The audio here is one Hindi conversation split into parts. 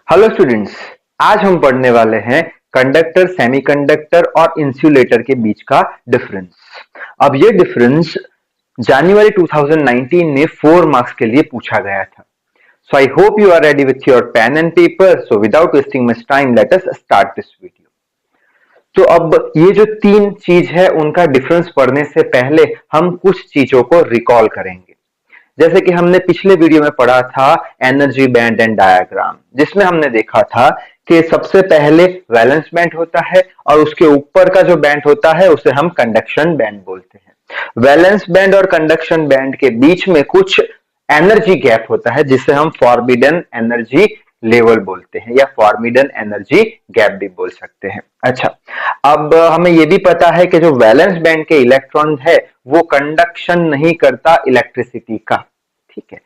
Hello students. आज हम पढ़ने वाले हैं कंडक्टर, सेमीकंडक्टर और इंसुलेटर के बीच का डिफरेंस। अब ये डिफरेंस जनवरी 2019 में 4 मार्क्स के लिए पूछा गया था। So I hope you are ready with your pen and paper. So without wasting much time let us start this video. तो अब ये जो तीन चीज है उनका डिफरेंस पढ़ने से पहले हम कुछ चीजों को रिकॉल करेंगे। जैसे कि हमने पिछले वीडियो में पढ़ा था एनर्जी बैंड एंड डायग्राम, जिसमें हमने देखा था कि सबसे पहले वैलेंस बैंड होता है और उसके ऊपर का जो बैंड होता है उसे हम कंडक्शन बैंड बोलते हैं। वैलेंस बैंड और कंडक्शन बैंड के बीच में कुछ एनर्जी गैप होता है जिसे हम फॉरबिडन एनर्जी लेवल बोलते हैं या फॉरबिडन एनर्जी गैप भी बोल सकते हैं। अच्छा, अब हमें यह भी पता है कि जो वैलेंस बैंड के इलेक्ट्रॉन है वो कंडक्शन नहीं करता इलेक्ट्रिसिटी का। ठीक है,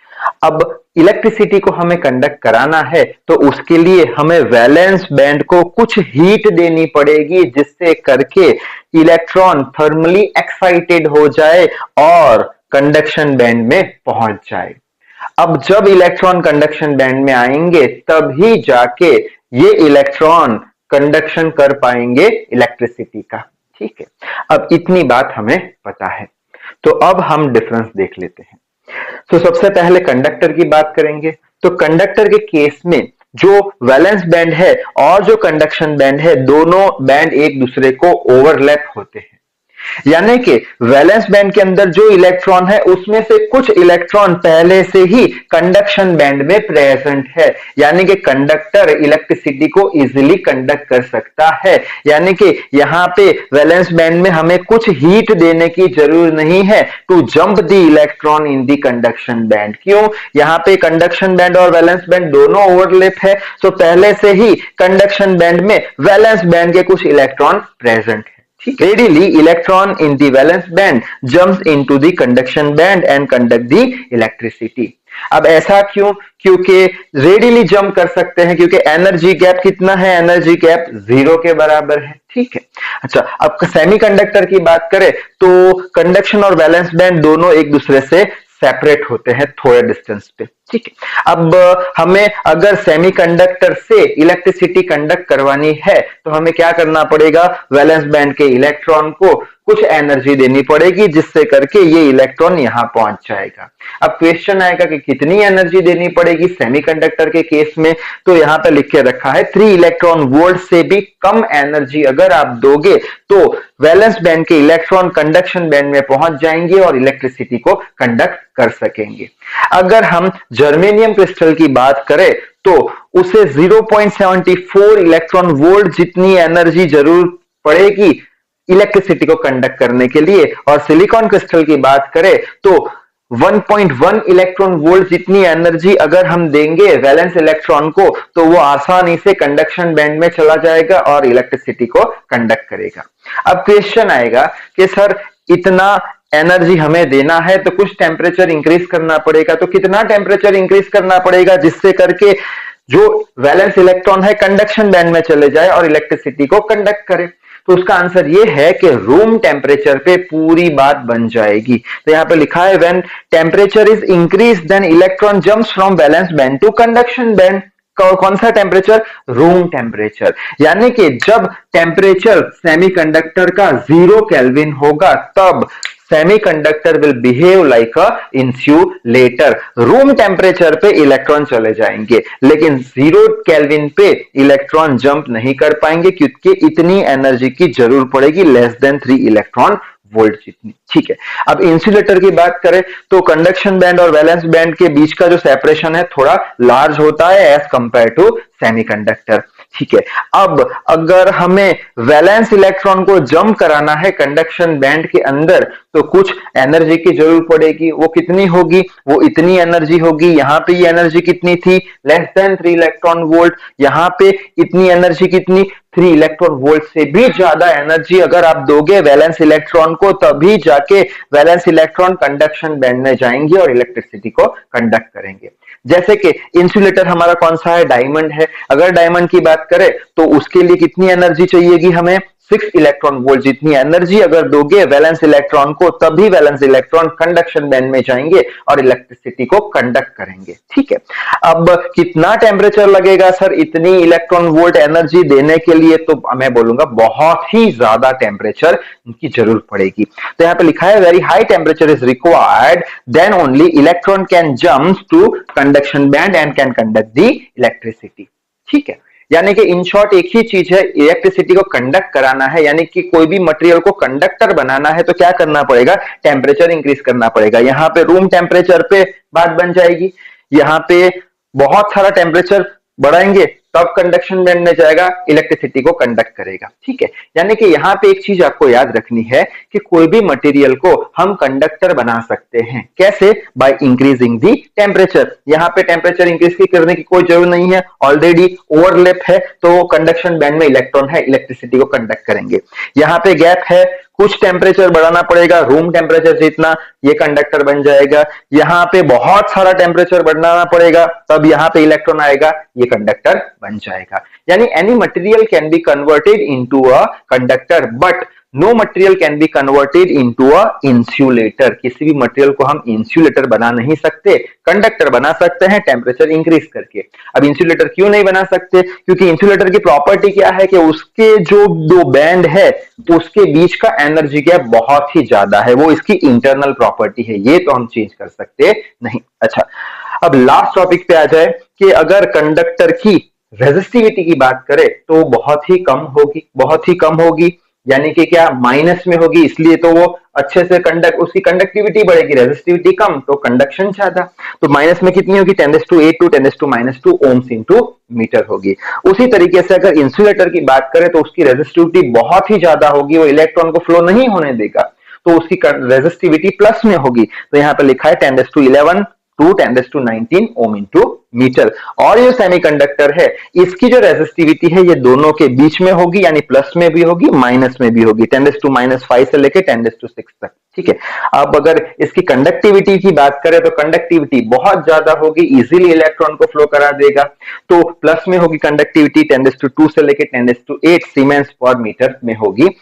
अब इलेक्ट्रिसिटी को हमें कंडक्ट कराना है तो उसके लिए हमें वैलेंस बैंड को कुछ हीट देनी पड़ेगी जिससे करके इलेक्ट्रॉन थर्मली एक्साइटेड हो जाए और कंडक्शन बैंड में पहुंच जाए। अब जब इलेक्ट्रॉन कंडक्शन बैंड में आएंगे तभी जाके ये इलेक्ट्रॉन कंडक्शन कर पाएंगे इलेक्ट्रिसिटी का। ठीक है, अब इतनी बात हमें पता है। तो अब हम डिफरेंस देख लेते हैं। तो सबसे पहले कंडक्टर की बात करेंगे। तो कंडक्टर के केस में जो वैलेंस बैंड है और जो कंडक्शन बैंड है दोनों बैंड एक दूसरे को ओवरलैप होते हैं, यानी कि वैलेंस बैंड के अंदर जो इलेक्ट्रॉन है उसमें से कुछ इलेक्ट्रॉन पहले से ही कंडक्शन बैंड में प्रेजेंट है, यानी कि कंडक्टर इलेक्ट्रिसिटी को इजीली कंडक्ट कर सकता है। यानी कि यहां पे वैलेंस बैंड में हमें कुछ हीट देने की जरूरत नहीं है to jump the electron in the conduction band. क्यों? यहां पे कंडक्शन बैंड और वैलेंस बैंड दोनों ओवरलैप है, तो पहले से ही कंडक्शन बैंड में वैलेंस बैंड के कुछ इलेक्ट्रॉन प्रेजेंट है। Readily, electron in the valence band jumps into the conduction band and conduct the electricity. अब ऐसा क्यों? क्योंकि रेडिली जंप कर सकते हैं क्योंकि एनर्जी गैप कितना है? एनर्जी गैप 0 के बराबर है। ठीक है। अच्छा, अब सेमीकंडक्टर की बात करें तो कंडक्शन और वैलेंस बैंड दोनों एक दूसरे से सेपरेट होते हैं थोड़े डिस्टेंस पे। ठीक है, अब हमें अगर सेमीकंडक्टर से इलेक्ट्रिसिटी कंडक्ट करवानी है तो हमें क्या करना पड़ेगा? वैलेंस बैंड के इलेक्ट्रॉन को कुछ एनर्जी देनी पड़ेगी जिससे करके ये इलेक्ट्रॉन यहां पहुंच जाएगा। अब क्वेश्चन आएगा कि कितनी एनर्जी देनी पड़ेगी सेमीकंडक्टर के केस में। तो यहां पे लिख के रखा है 3 इलेक्ट्रॉन वोल्ट से भी कम एनर्जी अगर आप दोगे तो वैलेंस बैंड के इलेक्ट्रॉन कंडक्शन बैंड में पहुंच जाएंगे और इलेक्ट्रिसिटी को कंडक्ट कर सकेंगे। अगर हम जर्मेनियम क्रिस्टल की बात करें तो उसे 0.74 इलेक्ट्रॉन वोल्ट जितनी एनर्जी जरूर पड़ेगी इलेक्ट्रिसिटी को कंडक्ट करने के लिए, और सिलिकॉन क्रिस्टल की बात करें तो 1.1 इलेक्ट्रॉन वोल्ट जितनी एनर्जी अगर हम देंगे वैलेंस इलेक्ट्रॉन को तो वो आसानी से कंडक्शन बैंड में चला जाएगा और इलेक्ट्रिसिटी को कंडक्ट करेगा। अब क्वेश्चन आएगा कि सर इतना एनर्जी हमें देना है तो कुछ टेम्परेचर इंक्रीज करना पड़ेगा, तो कितना टेम्परेचर इंक्रीज करना पड़ेगा जिससे करके जो वैलेंस इलेक्ट्रॉन है कंडक्शन बैंड में चले जाए और इलेक्ट्रिसिटी को कंडक्ट करे? तो उसका आंसर ये है कि रूम टेम्परेचर पे पूरी बात बन जाएगी। तो यहां पे लिखा है when temperature is increase then electron jumps from valence band to conduction band. कौन सा टेम्परेचर? Room temperature. यानी कि जब टेम्परेचर सेमीकंडक्टर का 0 केल्विन होगा तब semiconductor will behave like a insulator. Room temperature पे इलेक्ट्रॉन चले जाएंगे लेकिन 0 केल्विन पे इलेक्ट्रॉन जंप नहीं कर पाएंगे क्योंकि इतनी एनर्जी की जरूरत पड़ेगी लेस देन 3 इलेक्ट्रॉन वोल्ट जितनी। ठीक है, अब इंसुलेटर की बात करें तो कंडक्शन बैंड और वैलेंस बैंड के बीच का जो सेपरेशन है थोड़ा लार्ज होता है एज कंपेयर टू सेमीकंडक्टर। ठीक है, अब अगर हमें वैलेंस इलेक्ट्रॉन को जंप कराना है कंडक्शन बैंड के अंदर तो कुछ एनर्जी की जरूरत पड़ेगी। वो कितनी होगी? वो इतनी एनर्जी होगी। यहां पे ये एनर्जी कितनी थी? Less than 3 electron volt. यहां पे इतनी एनर्जी कितनी? 3 इलेक्ट्रॉन वोल्ट से भी ज्यादा एनर्जी अगर आप दोगे वैलेंस इलेक्ट्रॉन को तभी जाके वैलेंस इलेक्ट्रॉन कंडक्शन बैंड में जाएंगे और इलेक्ट्रिसिटी को कंडक्ट करेंगे। जैसे कि इंसुलेटर हमारा कौन सा है? डायमंड है। अगर डायमंड की बात करें तो उसके लिए कितनी एनर्जी चाहिएगी हमें? 6 इलेक्ट्रॉन वोल्ट जितनी एनर्जी अगर दोगे वैलेंस इलेक्ट्रॉन को, तभी वैलेंस इलेक्ट्रॉन कंडक्शन बैंड में जाएंगे और इलेक्ट्रिसिटी को कंडक्ट करेंगे। ठीक है, अब कितना टेम्परेचर लगेगा सर इतनी इलेक्ट्रॉन वोल्ट एनर्जी देने के लिए? तो मैं बोलूंगा बहुत ही ज्यादा टेम्परेचर की जरूरत पड़ेगी। तो यहां पे लिखा है very high temperature is required, then only electron can jump to conduction band and can conduct the electricity. ठीक है, यानी कि इन शॉर्ट एक ही चीज है, इलेक्ट्रिसिटी को कंडक्ट कराना है, यानी कि कोई भी मटेरियल को कंडक्टर बनाना है तो क्या करना पड़ेगा? टेम्परेचर इंक्रीज करना पड़ेगा। यहाँ पे रूम टेम्परेचर पे बात बन जाएगी, यहाँ पे बहुत सारा टेम्परेचर बढ़ाएंगे तब कंडक्शन बैंड में जाएगा, इलेक्ट्रिसिटी को कंडक्ट करेगा। ठीक है, यानी कि यहाँ पे एक चीज आपको याद रखनी है कि कोई भी मटेरियल को हम कंडक्टर बना सकते हैं। कैसे? By increasing the temperature. यहाँ पे टेम्परेचर इंक्रीज करने की कोई जरूरत नहीं है, ऑलरेडी ओवरलैप है, तो कंडक्शन बैंड में इलेक्ट्रॉन है, इलेक्ट्रिसिटी को कंडक्ट करेंगे। यहाँ पे गैप है, कुछ टेम्परेचर बढ़ाना पड़ेगा, रूम टेम्परेचर जितना, ये कंडक्टर बन जाएगा। यहाँ पे बहुत सारा टेम्परेचर बढ़ाना पड़ेगा, तब यहाँ पे इलेक्ट्रॉन आएगा, ये कंडक्टर बन जाएगा। यानी any material can be converted into a conductor but no material can be converted into a insulator. किसी भी मटेरियल को हम इंसुलेटर बना नहीं सकते, कंडक्टर बना सकते हैं टेम्परेचर इंक्रीज करके। अब इंसुलेटर क्यों नहीं बना सकते? क्योंकि इंसुलेटर की प्रॉपर्टी क्या है कि उसके जो दो बैंड है उसके बीच का एनर्जी गैप बहुत ही ज्यादा है, वो इसकी इंटरनल प्रॉपर्टी है, ये तो हम चेंज कर सकते नहीं। अच्छा, अब लास्ट टॉपिक पे आ जाए कि अगर कंडक्टर की रेजिस्टिविटी की बात करें तो बहुत ही कम होगी, बहुत ही कम होगी, यानी कि क्या? माइनस में होगी, इसलिए तो वो अच्छे से उसकी कंडक्टिविटी बढ़ेगी, रेजिस्टिविटी कम तो कंडक्शन ज्यादा। तो माइनस में कितनी होगी? 10⁻8 टू 10⁻2 ओम्स इंटू मीटर होगी। उसी तरीके से अगर इंसुलेटर की बात करें तो उसकी रेजिस्टिविटी बहुत ही ज्यादा होगी, वो इलेक्ट्रॉन को फ्लो नहीं होने देगा, तो उसकी रेजिस्टिविटी प्लस में होगी। तो यहाँ पे लिखा है 10⁻11 टू 10⁻19 ओम इंटू मीटर। और ये सेमीकंडक्टर है, इसकी जो रेजिस्टिविटी है ये दोनों के बीच में होगी, यानी प्लस में भी होगी माइनस में भी होगी, 10⁻5 से लेके 10⁻6 तक। ठीक है, अब अगर इसकी कंडक्टिविटी की बात करें तो कंडक्टिविटी बहुत ज्यादा होगी, इजीली इलेक्ट्रॉन को फ्लो करा देगा, तो प्लस में होगी कंडक्टिविटी, 10⁻2 से लेके 10⁻8 सीमेंस पर मीटर में होगी।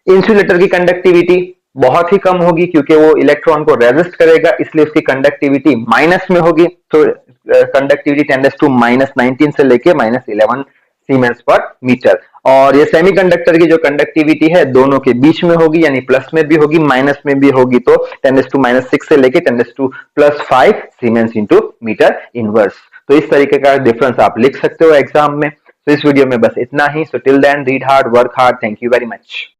इंसुलेटर की कंडक्टिविटी बहुत ही कम होगी क्योंकि वो इलेक्ट्रॉन को रेजिस्ट करेगा, इसलिए उसकी कंडक्टिविटी माइनस में होगी, तो कंडक्टिविटी 10⁻⁻19 से लेके -11 सीमेंस पर मीटर। और ये सेमीकंडक्टर की जो कंडक्टिविटी है दोनों के बीच में होगी, यानी प्लस में भी होगी माइनस में भी होगी, तो 10⁻6 से लेके 10⁻+5 सीमेंस इंटू मीटर इनवर्स। तो इस तरीके का डिफरेंस आप लिख सकते हो एग्जाम में। तो इस वीडियो में बस इतना ही। So till then read hard, work hard, thank you very much.